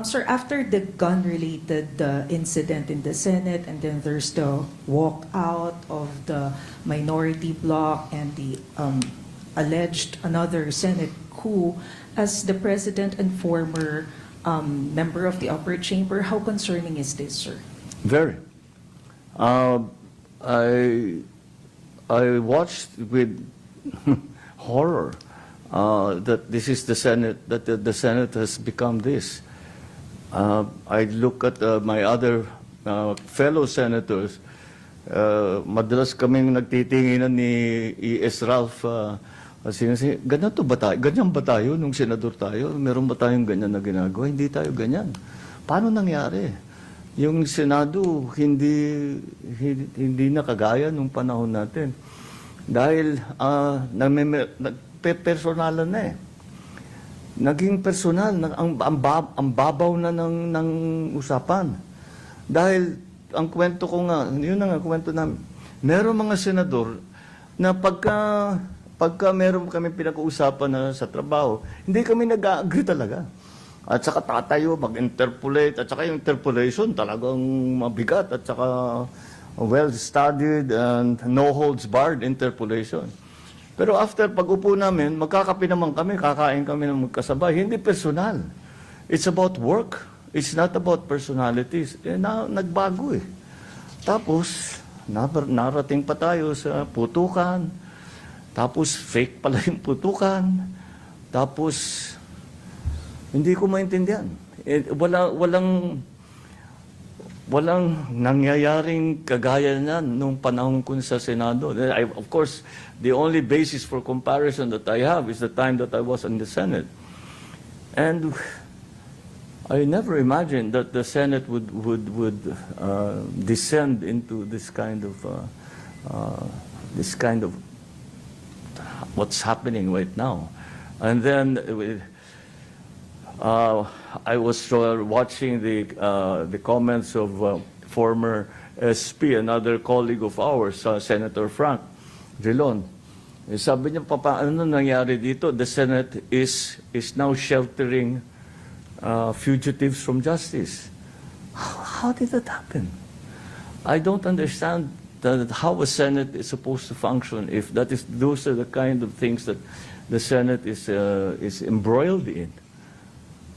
Sir, after the gun-related incident in the Senate, and then there's the walkout of the minority bloc and the alleged another Senate coup, as the President and former member of the upper chamber, how concerning is this, sir? Very. I watched with horror that this is the Senate, that the Senate has become this. I look at my other fellow senators. Madalas kaming nagtitinginan ni E.S. Ralph. Ganyan ba tayo? Ganyan ba tayo nung senador tayo? Meron ba tayong ganyan na ginagawa? Hindi tayo ganyan. Paano nangyari? Yung Senado hindi na kagaya nung panahon natin. Dahil personalan na eh. Naging personal, ang babaw na ng usapan. Dahil ang kwento ko nga, yun na nga kwento namin, meron mga senador na pagka meron kami pinag-uusapan na sa trabaho, hindi kami nag-agree talaga. At saka tatayo, mag-interpolate, at saka yung interpolation talagang mabigat, at saka well-studied and no-holds-barred interpolation. Pero after pag-upo namin, magkakape naman kami, kakain kami ng magkasabay. Hindi personal. It's about work. It's not about personalities. Nagbago eh. Tapos, narating pa tayo sa putukan. Tapos, fake pala yung putukan. Tapos, hindi ko maintindihan. Walang nangyayaring kagaya na nung panahon ko sa Senado. Of course, the only basis for comparison that I have is the time that I was in the Senate. And I never imagined that the Senate would descend into this kind of what's happening right now. And then I was watching the comments of former SP, another colleague of ours, Senator Frank Drilon. Sabi niya, ano nangyari dito? The Senate is now sheltering fugitives from justice. How did that happen? I don't understand how a Senate is supposed to function if those are the kind of things that the Senate is embroiled in.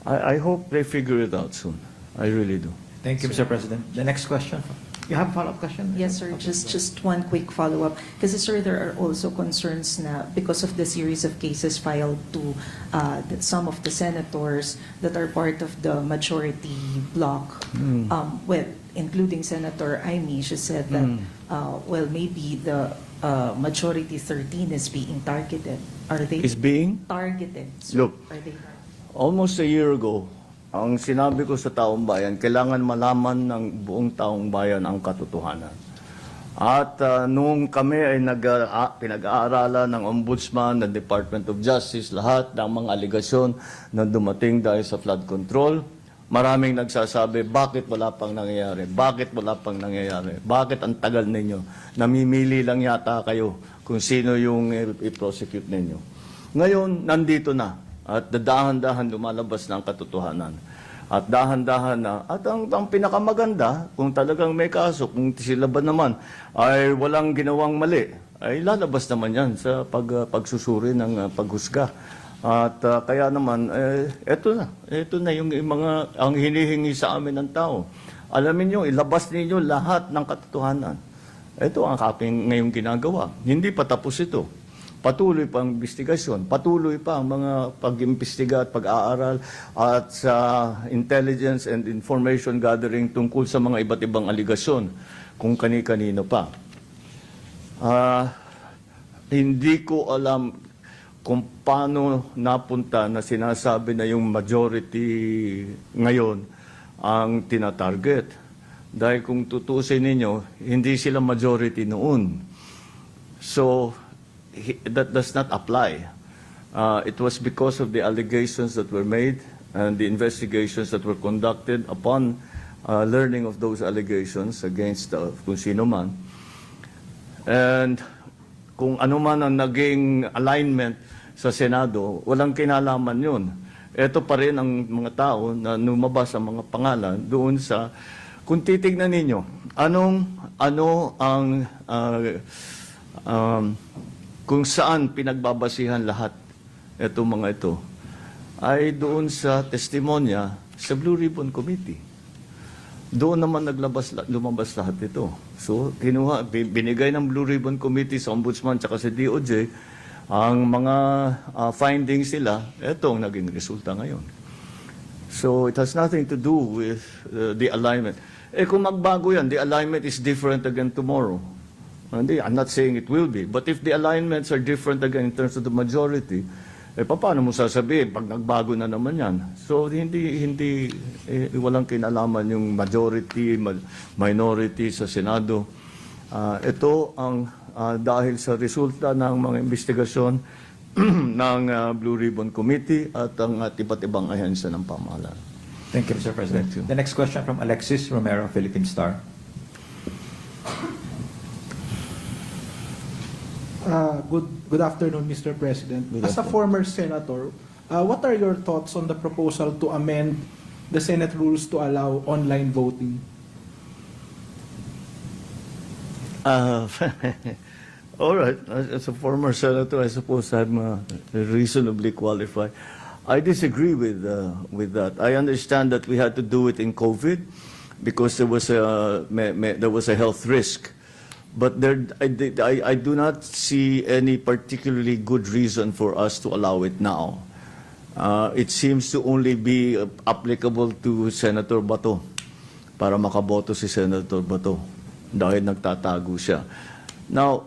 I hope they figure it out soon. I really do. Thank you, Mr. President. The next question. You have a follow-up question? Yes, sir. Just one quick follow-up. Kasi, sir, there are also concerns na because of the series of cases filed to some of the senators that are part of the majority bloc, including Senator Amy, she said that, well, maybe the majority 13 is being targeted. Are they Is being? targeted? Sir? Look. Are they targeted? Almost a year ago, ang sinabi ko sa taong bayan, kailangan malaman ng buong taong bayan ang katotohanan. At nung kami ay pinag-aaralan ng Ombudsman, ng Department of Justice, lahat ng mga aligasyon na dumating dahil sa flood control, maraming nagsasabi, bakit wala pang nangyayari? Bakit wala pang nangyayari? Bakit ang tagal ninyo? Namimili lang yata kayo kung sino yung i-prosecute ninyo. Ngayon, nandito na. At dahan-dahan lumalabas ng katotohanan. At dahan-dahan na. At ang pinakamaganda, kung talagang may kaso, kung sila ba naman ay walang ginawang mali, ay lalabas naman yan sa pagsusuri ng paghusga. At kaya naman, eto na yung mga ang hinihingi sa amin ng tao. Alamin nyo, ilabas ninyo lahat ng katotohanan. Ito ang aking ngayong ginagawa. Hindi pa tapos ito. Patuloy pa ang investigasyon, patuloy pa ang mga pag-imbestiga at pag-aaral at sa intelligence and information gathering tungkol sa mga iba't ibang aligasyon kung kani-kanino pa. Hindi ko alam kung paano napunta na sinasabi na yung majority ngayon ang tinatarget. Dahil kung tutusin ninyo, hindi sila majority noon. So, that does not apply. It was because of the allegations that were made and the investigations that were conducted upon learning of those allegations against kung sino man. And kung ano man ang naging alignment sa Senado, walang kinalaman yun Ito pa rin ang mga tao na lumabas ang mga pangalan doon sa, kung titignan ninyo, ano ang, kung saan pinagbabasihan lahat itong mga ito, ay doon sa testimonya sa Blue Ribbon Committee. Doon naman lumabas lahat ito. So, binigay ng Blue Ribbon Committee sa Ombudsman at sa DOJ ang mga findings nila, ito ang naging resulta ngayon. So, it has nothing to do with the alignment. Kung magbago yan, the alignment is different again tomorrow. Hindi, I'm not saying it will be. But if the alignments are different again in terms of the majority, paano mo sasabihin pag nagbago na naman yan? So, walang kinalaman yung majority, minority sa Senado. Ito ang dahil sa resulta ng mga investigasyon ng Blue Ribbon Committee at ang iba't ibang ahensya ng pamahalaan. Thank you, Mr. President. Thank you. The next question from Alexis Romero, Philippine Star. Good afternoon, Mr. President. Good As a afternoon. former senator, what are your thoughts on the proposal to amend the Senate rules to allow online voting? All right. As a former senator, I suppose I'm reasonably qualified. I disagree with that. I understand that we had to do it in COVID because there was a health risk. But I do not see any particularly good reason for us to allow it now. It seems to only be applicable to Senator Bato para makaboto si Senator Bato dahil nagtatago siya. Now,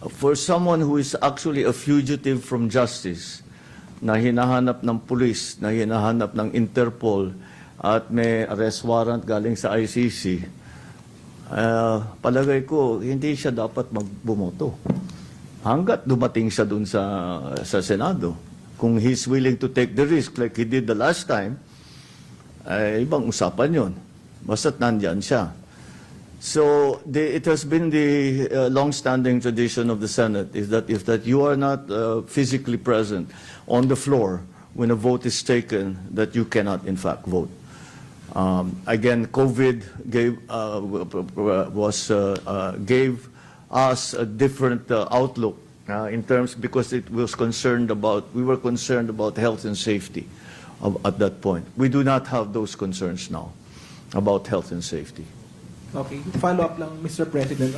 for someone who is actually a fugitive from justice, na hinahanap ng pulis, na hinahanap ng Interpol, at may arrest warrant galing sa ICC, palagay ko, hindi siya dapat magbumoto. Hanggat dumating siya dun sa Senado. Kung he's willing to take the risk like he did the last time, ibang usapan yon. Basta't nandyan siya. So, it has been the long-standing tradition of the Senate is that if you are not physically present on the floor when a vote is taken, that you cannot in fact vote. Again, COVID gave us a different outlook in terms because we were concerned about health and safety at that point. We do not have those concerns now about health and safety. Okay, follow-up lang, Mr. President.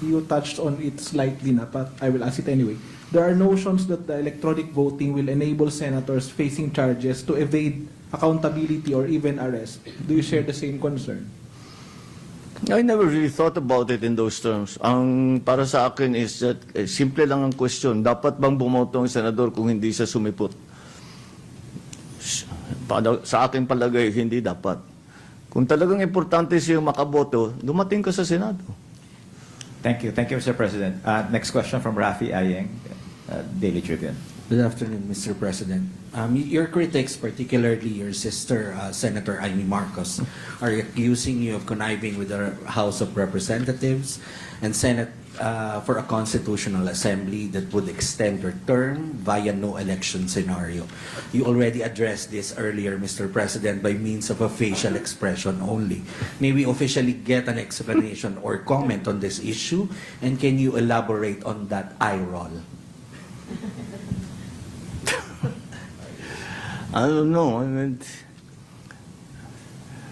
You touched on it slightly na, but I will ask it anyway. There are notions that the electronic voting will enable senators facing charges to evade accountability or even arrest. Do you share the same concern? I never really thought about it in those terms. Ang para sa akin is that simple lang ang question. Dapat bang bumoto ang senador kung hindi siya sumipot? Sa akin palagay, hindi dapat. Kung talagang importante siya makaboto, dumating ka sa Senado. Thank you. Thank you, Mr. President. Next question from Rafi Ayeng, Daily Tribune. Good afternoon, Mr. President. Your critics, particularly your sister, Senator Amy Marcos, are accusing you of conniving with the House of Representatives and Senate for a constitutional assembly that would extend your term via no election scenario. You already addressed this earlier, Mr. President, by means of a facial expression only. May we officially get an explanation or comment on this issue? And can you elaborate on that eye roll? I don't know. I mean,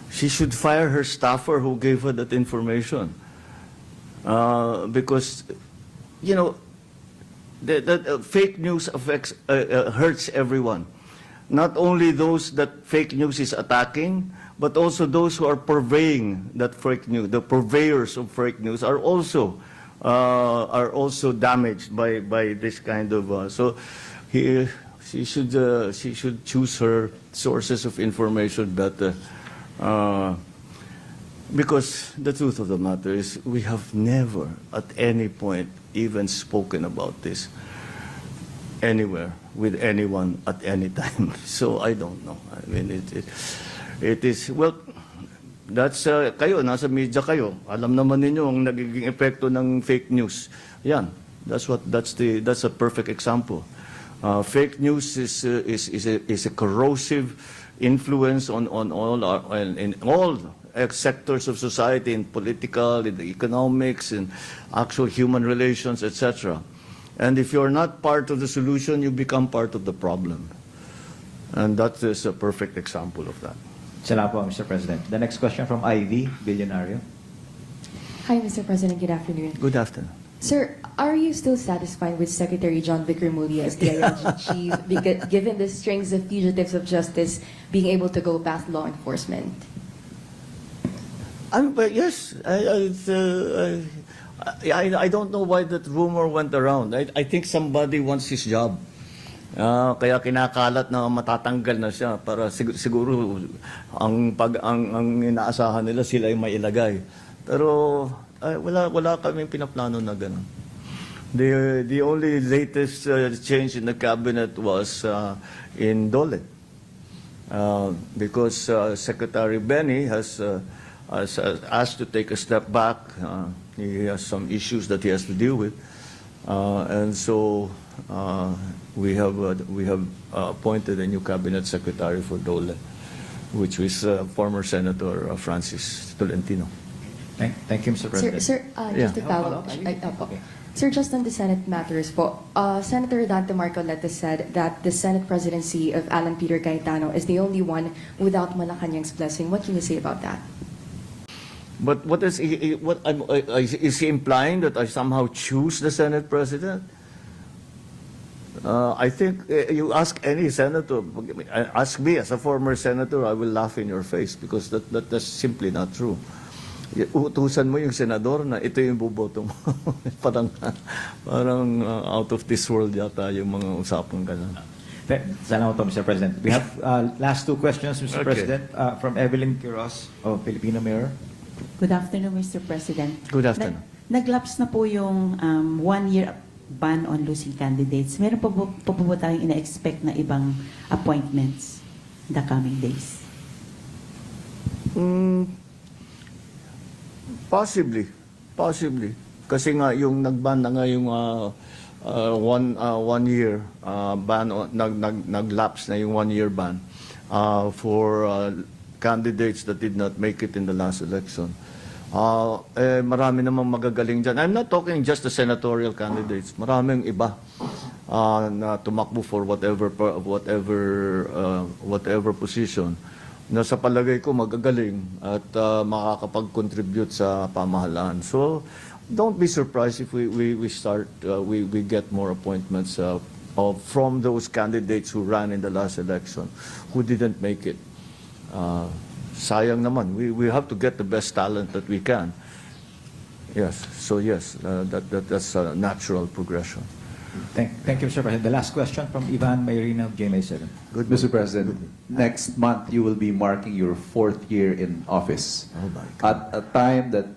she should fire her staffer who gave her that information. Because, you know, the fake news hurts everyone. Not only those that fake news is attacking, but also those who are purveying that fake news. The purveyors of fake news are also damaged by this kind of. She should choose her sources of information better. Because the truth of the matter is we have never at any point even spoken about this anywhere with anyone at any time. So I don't know. I mean, it is, well, that's, kayo, nasa media kayo. Alam naman ninyo ang nagiging epekto ng fake news. Yan. That's a perfect example. Fake news is a corrosive influence on all in all sectors of society, in political, in the economics, in actual human relations, etc. And if you're not part of the solution, you become part of the problem. And that is a perfect example of that. Salamat po, Mr. President. The next question from Ivy, Billionario. Hi, Mr. President. Good afternoon. Good afternoon. Sir, are you still satisfied with Secretary John Vickermulli as the ILG chief, given the strings of fugitives of justice being able to go past law enforcement? But yes, I don't know why that rumor went around. I think somebody wants his job. Kaya kinakalat na matatanggal na siya para siguro ang inaasahan nila sila ay mailagay. Pero wala kaming pinaplano na gano'n. The only latest change in the cabinet was in Dole. Because Secretary Benny has asked to take a step back. He has some issues that he has to deal with. And so we have appointed a new cabinet secretary for Dole, which was former Senator Francis Tolentino. Thank you, Mr. President. Sir, just to follow up. Okay. Sir, just on the Senate matters po, Senator Dante Marcoleta said that the Senate presidency of Alan Peter Cayetano is the only one without Malacanang's blessing. What can you say about that? But what is he implying that I somehow choose the Senate president? I think you ask any senator, ask me as a former senator, I will laugh in your face because that's simply not true. Utusan mo yung senador na ito yung buboto mo. parang out of this world yata yung mga usapang ganun. Salamat po, Mr. President. We have last two questions, Mr. Okay. President, from Evelyn Quiroz of Filipino Mirror. Good afternoon, Mr. President. Good afternoon. Naglaps na po yung 1-year ban on losing candidates. Meron po po tayong ina-expect na ibang appointments in the coming days? Possibly. Kasi nga yung nagban na nga yung one year ban, naglapse na yung 1-year ban for candidates that did not make it in the last election. Marami namang magagaling dyan. I'm not talking just the senatorial candidates. Maraming iba na tumakbo for whatever position na sa palagay ko magagaling at makakapag-contribute sa pamahalaan. So don't be surprised if we get more appointments from those candidates who ran in the last election who didn't make it. Sayang naman. We have to get the best talent that we can. Yes. So yes, that's a natural progression. Thank you, Mr. President. The last question from Ivan Mayrina of GMA7. Good. Mr. President, next month you will be marking your 4th year in office. Oh my God. At a time that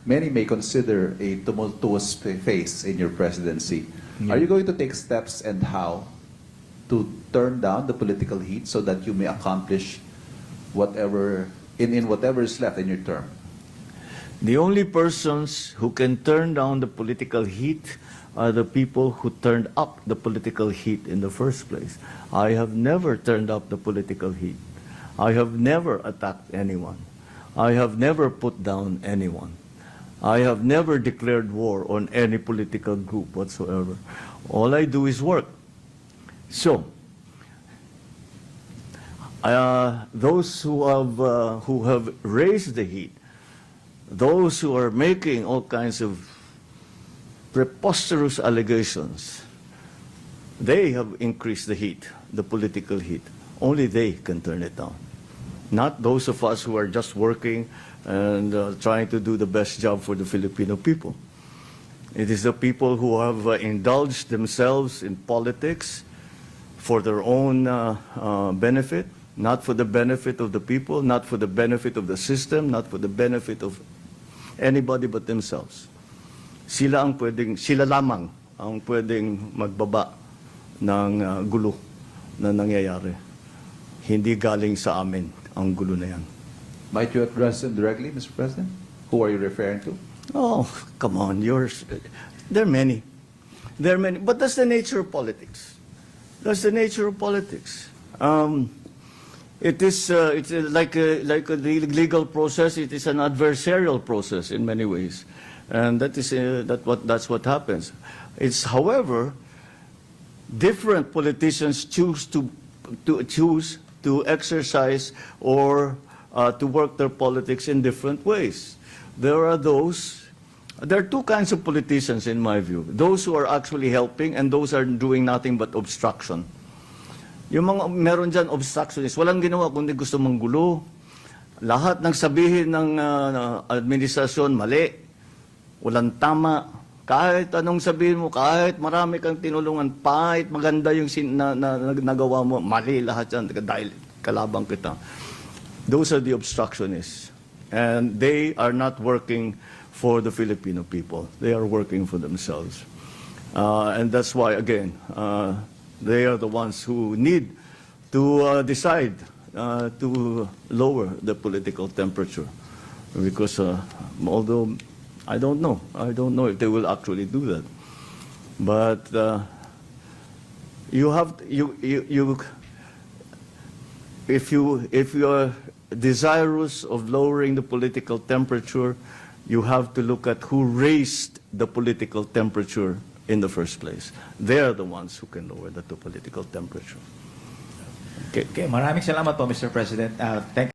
many may consider a tumultuous phase in your presidency, are you going to take steps and how to turn down the political heat so that you may accomplish whatever is left in your term? The only persons who can turn down the political heat are the people who turned up the political heat in the first place. I have never turned up the political heat. I have never attacked anyone. I have never put down anyone. I have never declared war on any political group whatsoever. All I do is work. So, those who have raised the heat, those who are making all kinds of preposterous allegations, they have increased the heat, the political heat. Only they can turn it down. Not those of us who are just working and trying to do the best job for the Filipino people. It is the people who have indulged themselves in politics for their own benefit, not for the benefit of the people, not for the benefit of the system, not for the benefit of anybody but themselves. Sila lamang ang pwedeng magbaba ng gulo na nangyayari. Hindi galing sa amin ang gulo na yan. Might you address them directly, Mr. President? Who are you referring to? Oh, come on, there are many. There are many, but that's the nature of politics. That's the nature of politics. It's like a legal process. It is an adversarial process in many ways, and that's what happens. It's, however, different politicians choose to exercise or to work their politics in different ways. There are two kinds of politicians in my view. Those who are actually helping and those are doing nothing but obstruction. Yung mga meron dyan obstructionist, walang ginawa kundi gusto manggulo. Lahat ng sabihin ng administrasyon mali, walang tama. Kahit anong sabihin mo, kahit marami kang tinulungan, kahit maganda yung nagawa mo, mali lahat yan dahil kalabang kita. Those are the obstructionists. And they are not working for the Filipino people. They are working for themselves. And that's why, again, they are the ones who need to decide to lower the political temperature. Because although I don't know if they will actually do that. But if you are desirous of lowering the political temperature, you have to look at who raised the political temperature in the first place. They are the ones who can lower the political temperature. Okay, maraming salamat po, Mr. President. Thank